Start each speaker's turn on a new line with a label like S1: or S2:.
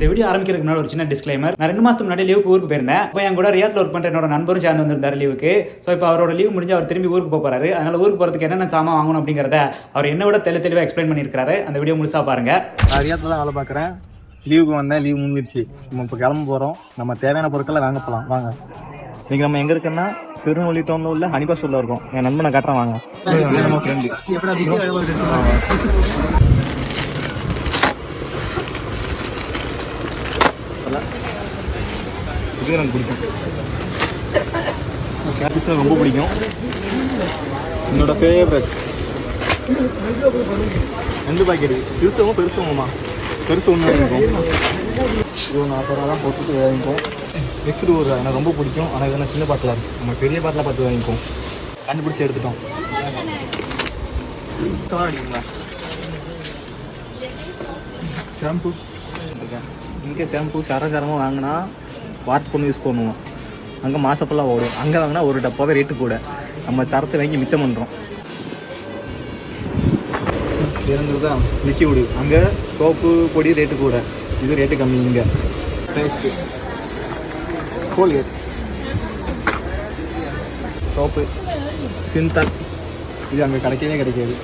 S1: இந்த வீடியோ ஆரம்பிக்கிறதுக்கு முன்னாடி ஒரு சின்ன டிஸ்க்ளைமர். நான் 2 மாசத்துக்கு முன்னாடி லீவுக்கு ஊருக்கு போயிருந்தேன். இப்போ என் கூட ரியாத்ல ஒர்க் பண்ற என்னோட நண்பரும் சேர்ந்து வந்திருந்தாரு லீவுக்கு. ஸோ இப்போ அவரோட லீவ் முடிஞ்சு அவர் திரும்பி ஊருக்கு போறாரு. அதனால ஊருக்கு போறதுக்கு என்னென்ன சாமான் வாங்கணும் அப்படிங்கிறத அவர் என்னோட தெளிவாக எக்ஸ்பிளைன் பண்ணியிருக்காரு. அந்த வீடியோ முழுசா பாருங்க.
S2: நான் ரியாத்ல தான் வேலை பார்க்குறேன். லீவுக்கு வந்தேன், லீவ் முடிஞ்சிருச்சு. நம்ம இப்போ கிளம்ப போகிறோம். நம்ம தேவையான பொருட்களை வாங்க போகலாம் வாங்க. இன்னைக்கு நம்ம எங்கே இருக்குன்னா திருநெல்வேலி டவுன்ல உள்ள ஹனிபா ஸ்டோர்ல இருக்கோம். என் நண்பனை காட்டுறேன் வாங்க. நம்ம ஃப்ரெண்டு இது எனக்கு பிடிக்கும். கேபிச்சா ரொம்ப பிடிக்கும். என்னோட ஃபேவரட் 2 பாக்கெட் பெருசவும் பெருசுமா பெருசு ஒன்று இருக்கும். இது 40 ரூபா தான் போட்டுட்டு வாங்கிப்போம். நெக்ஸ்ட் ஒரு எனக்கு ரொம்ப பிடிக்கும். ஆனால் இதெல்லாம் சின்ன பாட்டிலாக இருக்கும். நம்ம பெரிய பாட்டிலாக பார்த்து வாங்கிப்போம். கண்டுபிடிச்சி எடுத்துட்டோம். ஷாம்பு இங்கே ஷாம்பு சரமாக வாங்கினா வாட்ச் பண்ணி யூஸ் பண்ணுவோம். அங்கே மாதம் ஃபுல்லாக ஓடும். அங்கே வாங்கினா ஒரு டப்பாவே ரேட்டு கூட. நம்ம சரத்தை வாங்கி மிச்சம் பண்ணுறோம். தான் லிக்யூடு. அங்கே சோப்பு பொடி ரேட்டு கூட, இது ரேட்டு கம்மி. இங்கே பேஸ்ட்டு கோல்கேட் சோப்பு சிந்தால் இது அங்கே கிடைக்கவே கிடைக்காது.